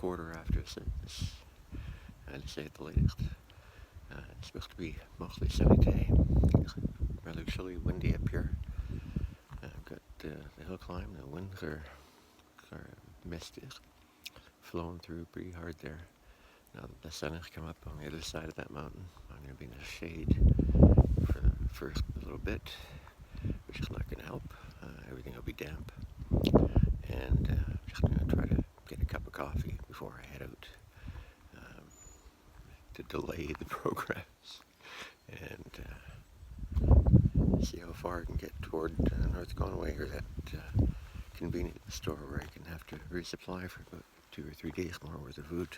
(6:15 I'd say at the latest. It's supposed to be mostly sunny today. Rather chilly, windy up here. I've got the hill climb. The winds are misty, flowing through pretty hard there. Now that the sun has come up on the other side of that mountain, I'm going to be in the shade for the first little bit, which is not going to help. Everything will be damp. And I'm just going to try to get a cup of coffee before I head out to delay the progress and see how far I can get toward North Conway, or that convenience store where I can have to resupply for about 2 or 3 days more worth of food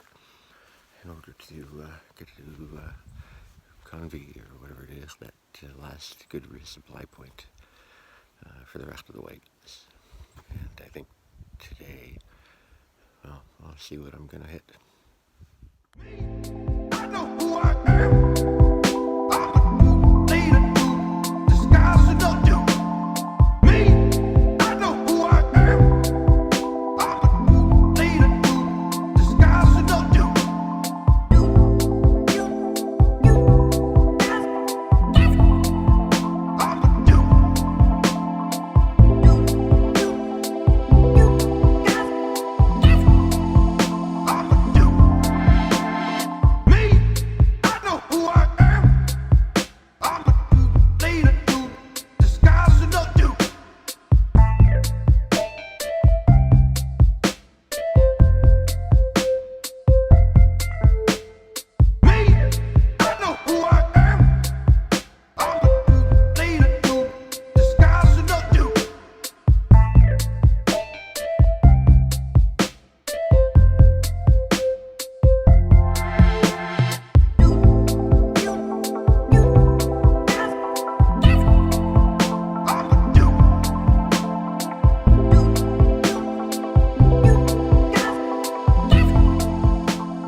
in order to get to Convy or whatever it is, that last good resupply point for the rest of the weeks. And I think today, well, I'll see what I'm going to hit. I know who I am. I'm a leader, disguise and don't do. Me, I know who I am. I'm a leader, disguise and don't do. I'm a do. I'm a do. Me, I know who I am. I'm a leader, disguise and don't do. Me, I know who I am. I'm a leader, disguise and don't do. I'm a do.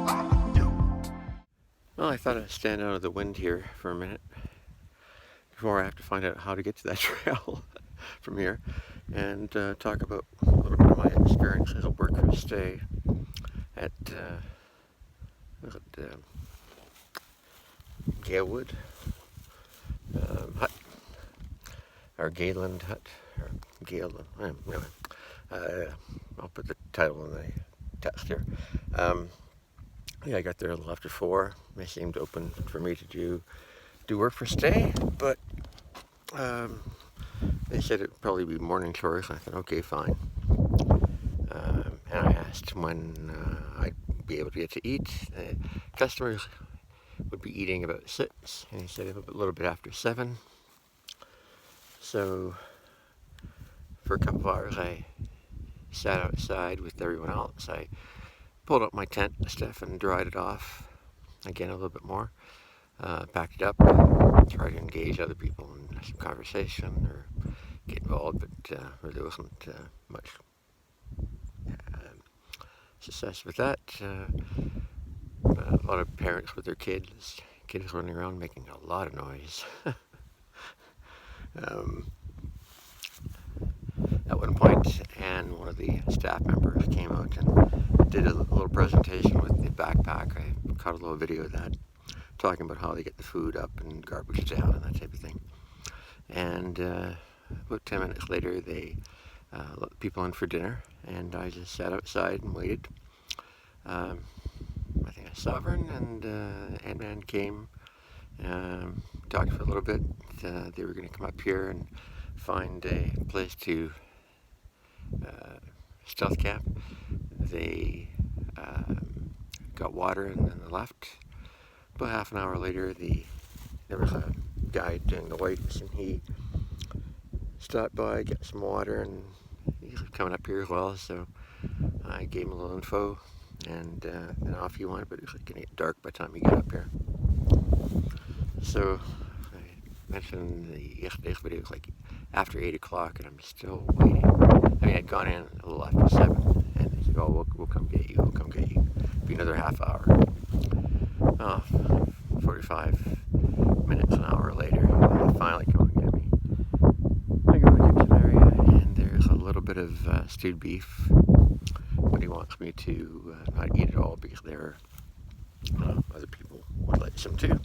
I'm a do. Well, I thought I'd stand out of the wind here for a minute before I have to find out how to get to that trail from here, and talk about a little bit of my experiences at work for stay at Galewood Hut, or Gayland Hut, or Gale. Anyway, I'll put the title in the text here. Yeah, I got there a little after 4. They seemed open for me to do work for stay, but they said it'd probably be morning chores. I thought, okay, fine. And I asked when I'd be able to get to eat. Customers would be eating about 6, and he said a little bit after 7. So for a couple of hours, I sat outside with everyone else. I pulled up my tent and stuff and dried it off again a little bit more. Packed it up, tried to engage other people in some conversation or get involved, but really wasn't much success with that. A lot of parents with their kids running around making a lot of noise. At one point, and one of the staff members came out and did a little presentation with the backpack. I caught a little video of that, talking about how they get the food up and garbage down and that type of thing. And about 10 minutes later, they let the people in for dinner, and I just sat outside and waited. I think a Sovereign and Ant-Man came, talked for a little bit. They were going to come up here and find a place to stealth camp. They got water and then they left. About half an hour later, there was a guy doing the lights, and he stopped by, got some water, and he's coming up here as well. So I gave him a little info, and then off he went. But it was like going to get dark by the time he got up here. So I mentioned yesterday's video was like after 8 o'clock, and I'm still waiting. I mean, I'd gone in a little after 7, and they said, "Oh, we'll come get you. We'll come get you." Be another half hour. Oh, 45 minutes, an hour later, they finally come and get me. I go to the kitchen area, and there's a little bit of stewed beef but he wants me to not eat it all because there are other people would like some too.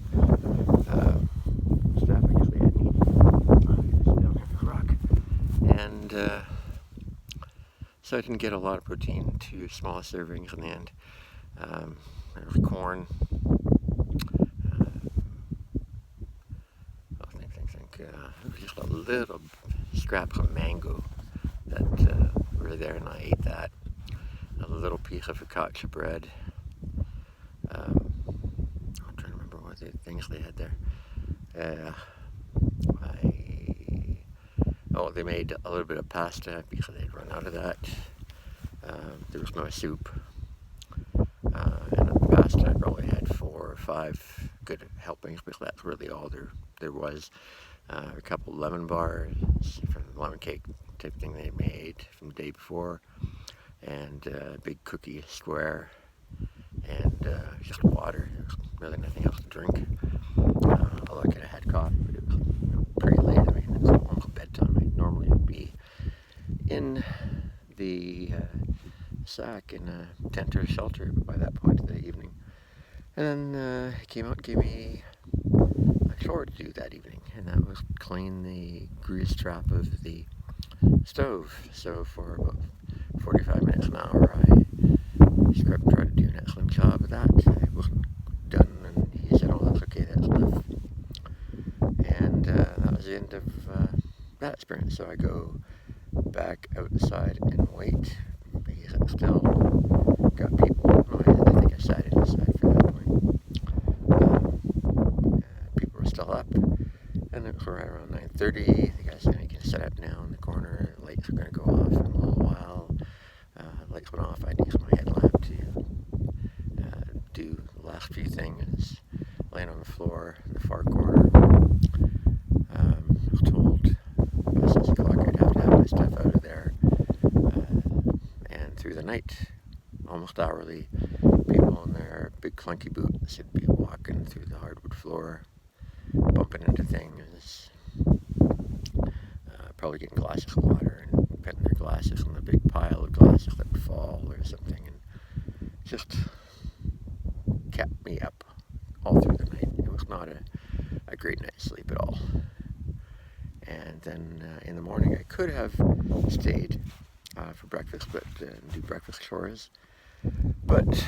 Staff, I guess they hadn't eaten. Down here for rock. And so I didn't get a lot of protein, 2 small servings in the end. There was corn. There was just a little scrap of mango that were there, and I ate that. A little piece of focaccia bread. I'm trying to remember what the things they had there. They made a little bit of pasta because they'd run out of that. There was no soup. And the pasta, I probably had 4 or 5 good helpings because that's really all there was. A couple lemon bars from the lemon cake type thing they made from the day before, and a big cookie square, and just water. There was really nothing else to drink. Although I could have had coffee, but it was pretty late. I mean, it's almost bedtime. I normally would be in the sack in a tent or shelter by that point of the evening. And then he came out and gave me a chore to do that evening, and that was clean the grease trap of the stove. So for about 45 minutes, an hour, I scrubbed and tried to do an excellent job of that. It wasn't done, and he said, "Oh, that's okay, that's enough." And that was the end of that experience. So I go back outside and wait, because it's still got people. I think I sat inside for that point. People were still up, and it was right around 9:30. The guy said, "You can set up now in the corner. The lights are going to go off in a little while." The lights went off. I'd use my headlamp to do the last few things, laying on the floor in the far corner. I was told by 6 o'clock I'd have to have my stuff out of there. And through the night, almost hourly, people in their big clunky boots would be walking through the hardwood floor, bumping into things, probably getting glasses of water and putting their glasses on the big pile of glasses that would fall or something, and just kept me up all through the night. It was not a great night's sleep at all. And then in the morning I could have stayed for breakfast, but do breakfast chores. But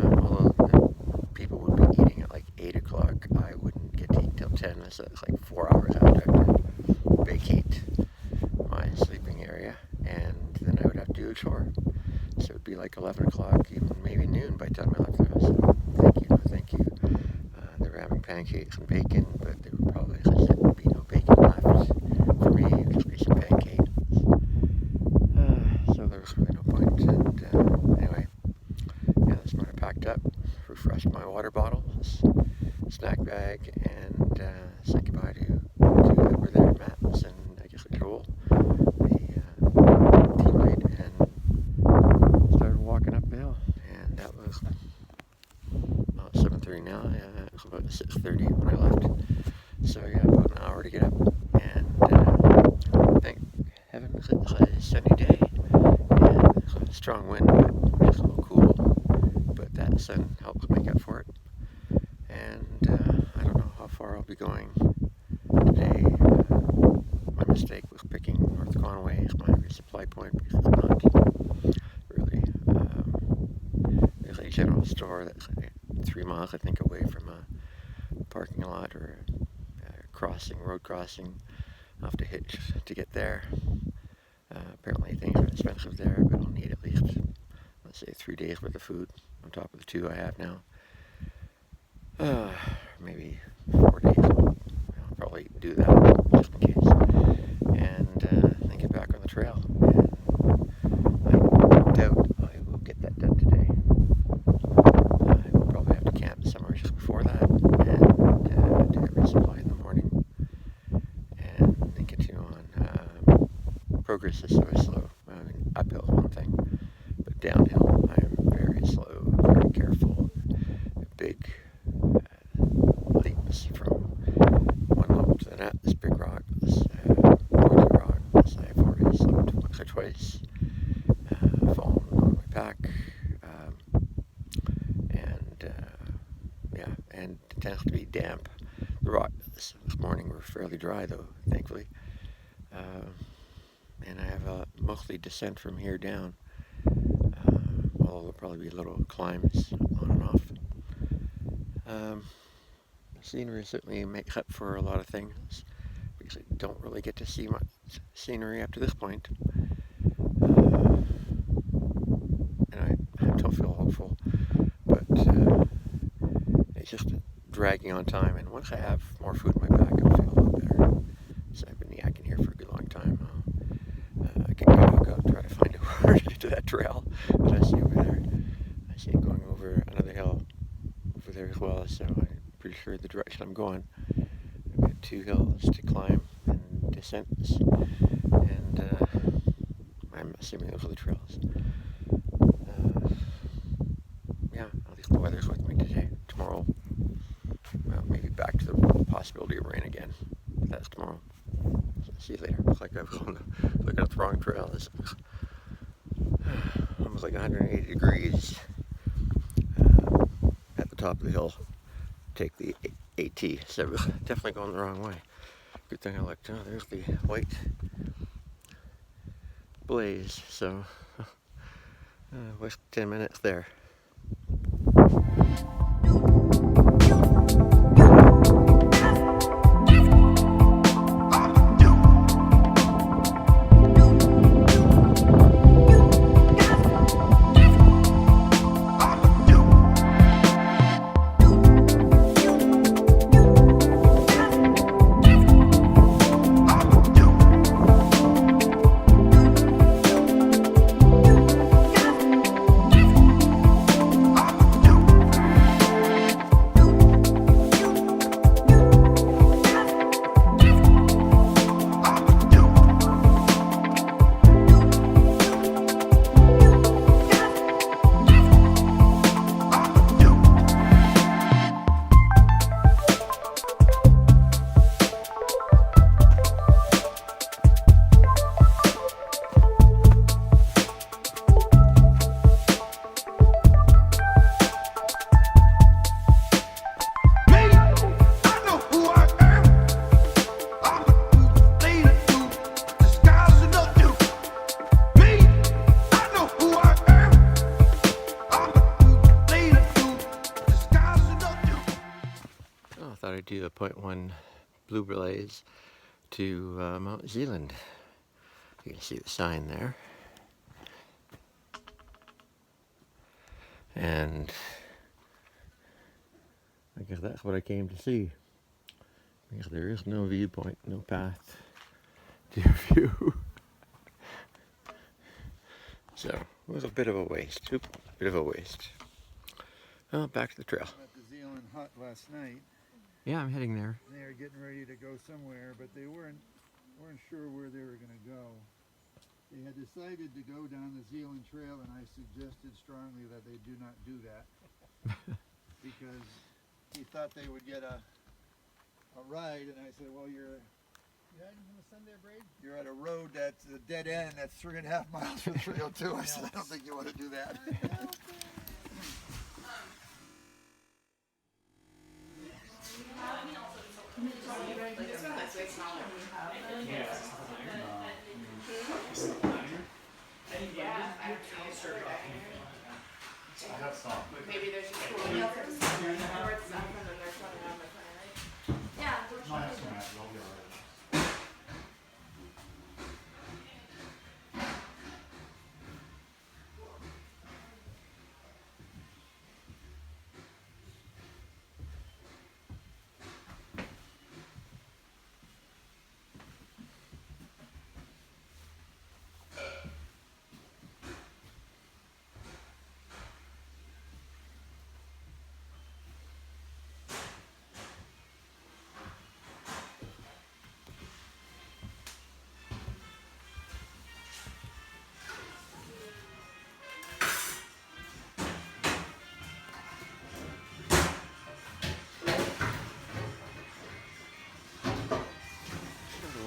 although people would be eating at like 8 o'clock, I wouldn't get to eat till 10, so it's like 4 hours after I had to vacate my sleeping area, and then I would have to do a chore. So it would be like 11 o'clock, even maybe noon by the time I left the house. So thank you. They were having pancakes and bacon, but there would probably, as I said, would be no bacon left for me. It would just be some pancakes. So there was really no point. And anyway, this morning I packed up, refreshed my water bottles, snack bag, and said goodbye to two that were there, Matt and I guess Joel, the team lead, and started walking up the hill. And that was about 7:30 now. It was about 6:30 when I left. So yeah, about an hour to get up. And thank heaven it was a sunny day, and it was a strong wind, but just a little cool. But that sun helps make up for it. And I don't know how far I'll be going today. My mistake was picking North Conway as my resupply point because it's not really. There's a general store that's 3 miles, I think, away from a parking lot or a road crossing. I'll have to hitch to get there. Apparently things are expensive there, but I'll need at least, let's say, 3 days worth of food on top of the 2 I have now. Maybe 4 days. I'll probably do that just in case. And then get back on the trail. And I doubt I will get that done today. I will probably have to camp somewhere just before that and do a resupply in the morning. And then continue on. Progress is so slow. I mean, uphill is one thing, but downhill I am very slow, very careful. Big leaps from one level to the next. This big rock, this pointy rock, this I've already slipped once or twice, fallen on my backpack, and yeah, and it tends to be damp. The rocks this morning were fairly dry though, thankfully. And I have a mostly descent from here down, although there'll probably be little climbs on and off. The scenery certainly makes up for a lot of things, because I don't really get to see much scenery up to this point. And I don't feel hopeful, but it's just dragging on time. And once I have more food in my back, I'll feel a lot better. So I've been yakking here for a good long time. I'll go try to find a way to get to that trail that I see over there. I see it going over another hill over there as well, so I'm pretty sure the direction I'm going. I've got 2 hills to climb and descents, and I'm assuming those are the trails. Yeah, at least the weather's with me today. Tomorrow, well, maybe back to the possibility of rain again. But that's tomorrow. So see you later. Looks like I've gone looking at the wrong trail. It's almost like 180 degrees at the top of the hill. Take the AT, so definitely going the wrong way. Good thing I looked. Oh, there's the white blaze. So, what's 10 minutes there? Thought I'd do a 0.1 blue blaze to Mount Zealand. You can see the sign there. And I guess that's what I came to see. Because there is no viewpoint, no path to view. So it was a bit of a waste. Oop, bit of a waste. Well, back to the trail. At the Zealand hut last night. Yeah, I'm heading there. They were getting ready to go somewhere, but they weren't sure where they were going to go. They had decided to go down the Zealand Trail, and I suggested strongly that they do not do that because he thought they would get a ride, and I said, well, you're riding from the Sunday Braid? You're at a road that's a dead end. That's 3.5 miles from 302. I said, I don't think you want to do that. Maybe there's just a meal for the summer, or it's up and then they're running on the corner, right? Yeah.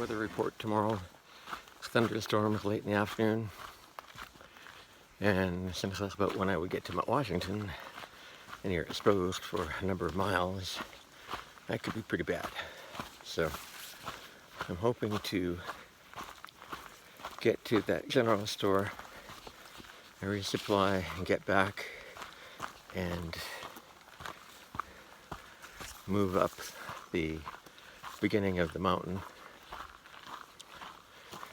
Weather report tomorrow. Thunderstorms late in the afternoon. And since that's about when I would get to Mount Washington, and you're exposed for a number of miles, that could be pretty bad. So I'm hoping to get to that general store, resupply, and get back and move up the beginning of the mountain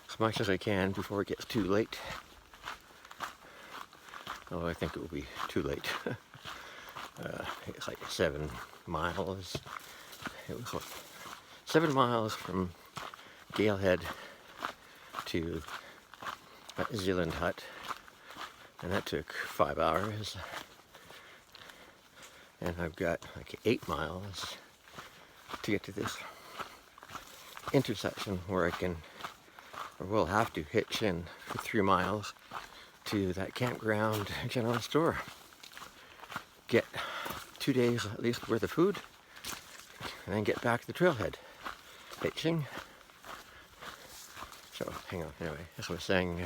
as much as I can before it gets too late. Although I think it will be too late. It's like 7 miles. It was like 7 miles from Galehead to that Zealand hut, and that took 5 hours. And I've got like 8 miles to get to this intersection where I can, or will have to, hitch in for 3 miles to that campground general store. Get 2 days at least worth of food, and then get back to the trailhead, hitching. So hang on, anyway, as I was saying,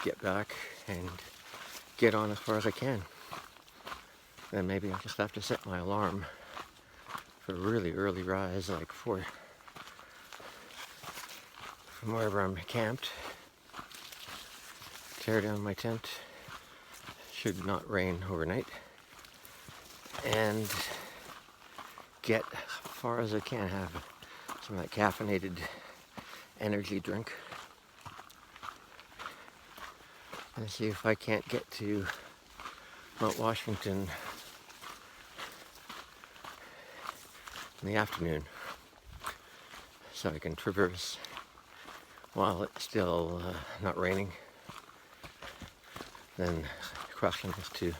get back and get on as far as I can. Then maybe I'll just have to set my alarm for a really early rise, like 4 from wherever I'm camped. Tear down my tent, should not rain overnight, and get as far as I can, have some of that caffeinated energy drink, and see if I can't get to Mount Washington in the afternoon, so I can traverse while it's still not raining. Then crossing this to,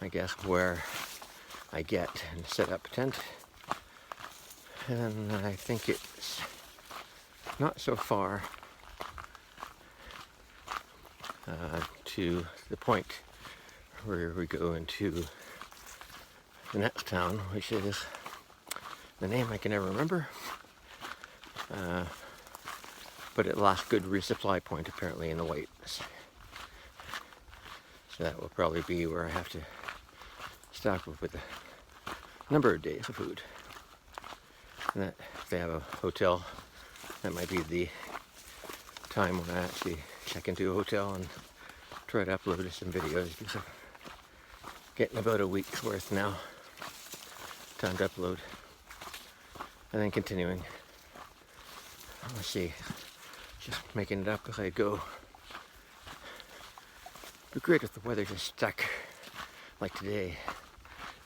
I guess, where I get and set up a tent. And I think it's not so far to the point where we go into the next town, which is the name I can never remember. But it last good resupply point apparently in the Whites. So that will probably be where I have to stock up with a number of days of food. And that if they have a hotel, that might be the time when I actually check into a hotel and try to upload some videos, because I'm getting about a week's worth now. Time to upload. And then continuing. Let's see. Just making it up as I go. It'd be great if the weather just stuck like today,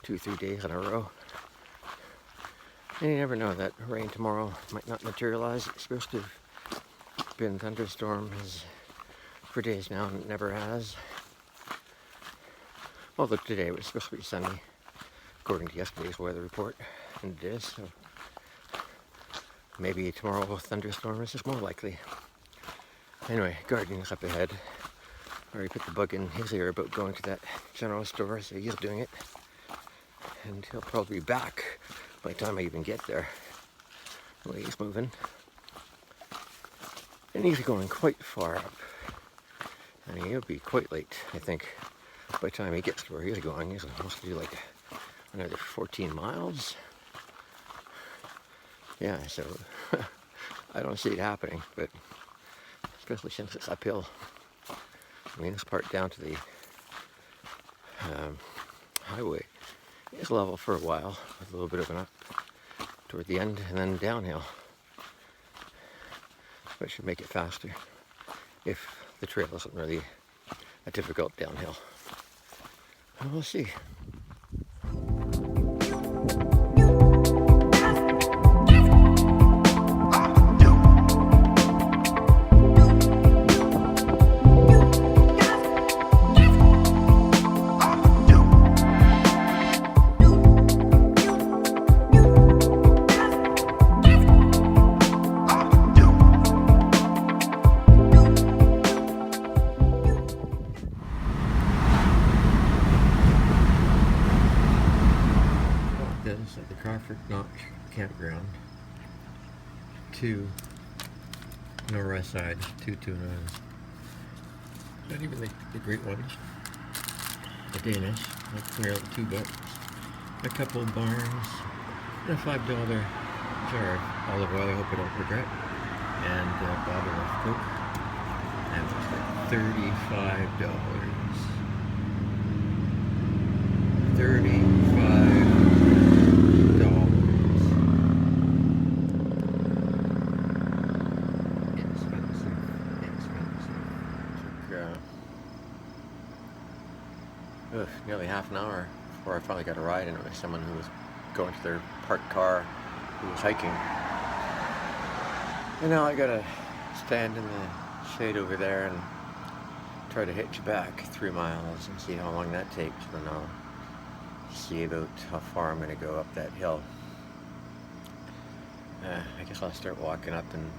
2-3 days in a row. And you never know, that rain tomorrow might not materialize. It's supposed to have been thunderstorms for days now, and it never has. Although today it was supposed to be sunny, according to yesterday's weather report, and it is, so maybe tomorrow a thunderstorm is just more likely. Anyway, gardening's up ahead. I already put the bug in his ear about going to that general store, so he's doing it. And he'll probably be back by the time I even get there. The way he's moving. And he's going quite far up. I mean, he'll be quite late, I think, by the time he gets to where he's going. He's supposed to do like another 14 miles. Yeah, so I don't see it happening, but especially since it's uphill. I mean, this part down to the highway is level for a while, with a little bit of an up toward the end, and then downhill. But it should make it faster if the trail isn't really a difficult downhill. And we'll see. At the Crawford Notch campground, 2 northwest side, 2 tunas, Not even the great ones. The Danish, like nearly $2. A couple of barns, and a $5 jar of olive oil, I hope I don't regret, and a bottle of Coke, and it was like $35. $35. Expensive. Took nearly half an hour before I finally got a ride, and it was someone who was going to their parked car who was hiking. And now I gotta stand in the shade over there and try to hitch back 3 miles and see how long that takes, and then I'll see about how far I'm gonna go up that hill. I guess I'll start walking up, and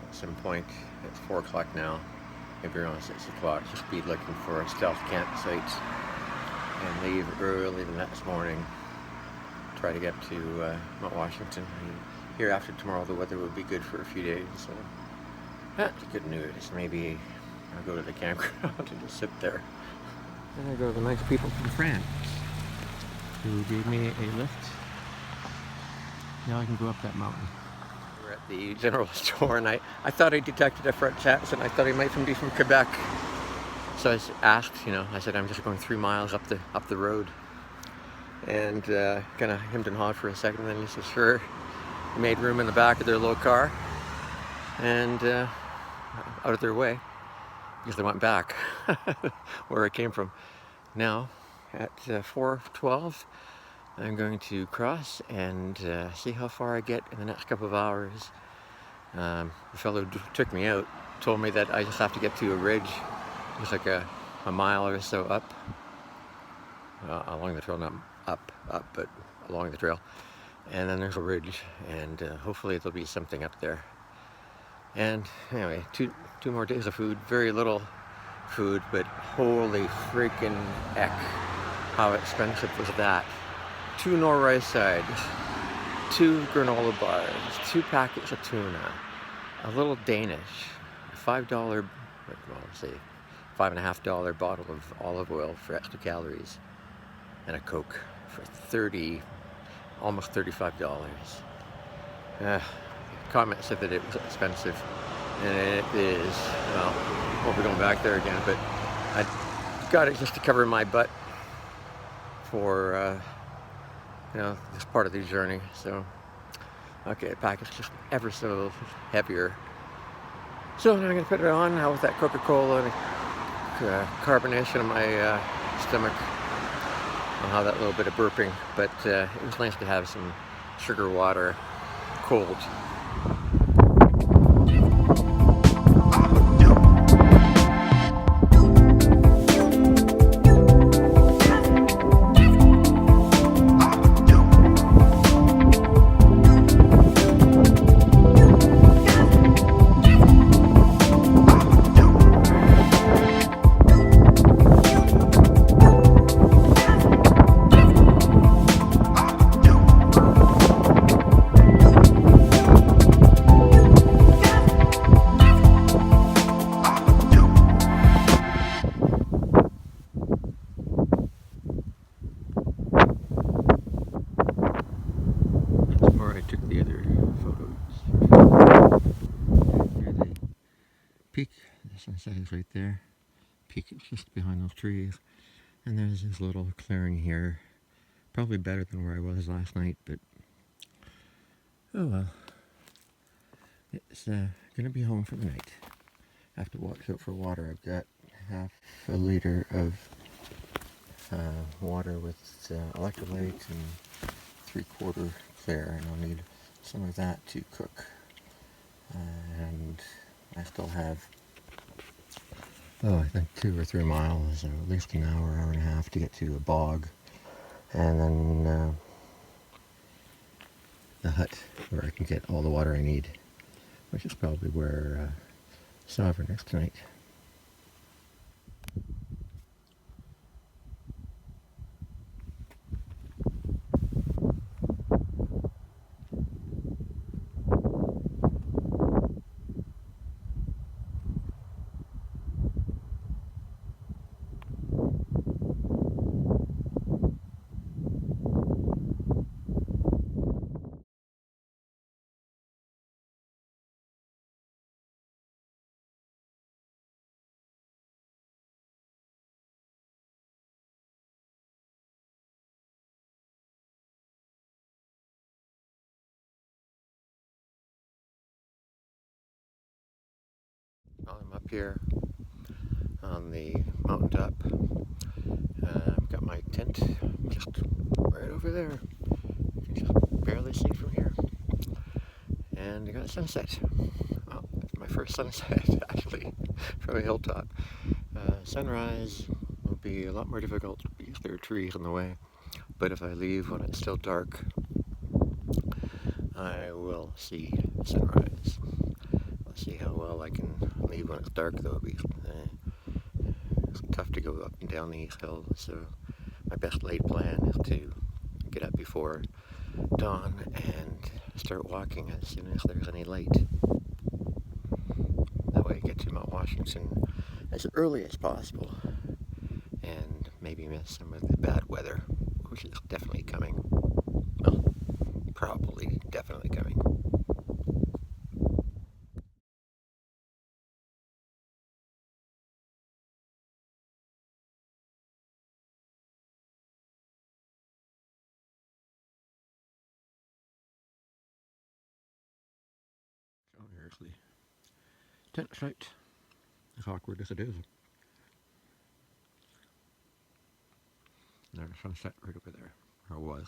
at some point, it's 4 o'clock now, maybe around 6 o'clock, just be looking for a stealth campsite and leave early the next morning. Try to get to Mount Washington. Here after tomorrow the weather will be good for a few days, so that's good news. Maybe I'll go to the campground and just sit there. And I go to the nice people from France who gave me a lift. Now I can go up that mountain. We're at the general store, and I thought I detected a French accent. I thought he might be from Quebec. So I asked, I said, I'm just going 3 miles up the road. And kind of hemmed and hawed for a second, and then he said, sure. He made room in the back of their little car, and out of their way, because they went back where I came from. Now, at 4:12, I'm going to cross and see how far I get in the next couple of hours. The fellow who took me out told me that I just have to get to a ridge, just like a mile or so up, along the trail, not up, but along the trail. And then there's a ridge, and hopefully there'll be something up there. And anyway, two more days of food, very little food, but holy freaking heck, how expensive was that? 2 Norway sides, 2 granola bars, 2 packets of tuna, a little Danish, a $5, say $5.50 bottle of olive oil for extra calories, and a Coke for almost $35. Comments said that it was expensive, and it is. Well, won't be going back there again, but I got it just to cover my butt for this part of the journey. So okay, the package just ever so heavier. So now I'm gonna put it on now with that Coca-Cola and carbonation in my stomach. I'll have that little bit of burping, but it was nice to have some sugar water cold. Before I took the other photos. Here's the peak. The sunset is right there. Peak is just behind those trees. And there's this little clearing here. Probably better than where I was last night, but oh well. It's gonna be home for the night. I have to watch out for water. I've got half a liter of water with electrolyte and 3/4 clear, and I'll need some of that to cook. And I still have, I think 2 or 3 miles, or at least an hour and a half to get to a bog, and then the hut where I can get all the water I need, which is probably where Sovereign is tonight. here on the mountaintop. I've got my tent just right over there. You can just barely see from here. And I got a sunset. Well, my first sunset actually from a hilltop. Sunrise will be a lot more difficult because there are trees in the way. But if I leave when it's still dark, I will see sunrise. I'll see how well I can leave when it's dark, though. It's tough to go up and down these hills, so my best laid plan is to get up before dawn and start walking as soon as there's any light. That way I get to Mount Washington as early as possible and maybe miss some of the bad weather, which is definitely coming. Well, probably definitely coming. So here's the tent site, as awkward as it is. There's sunset right over there, or was.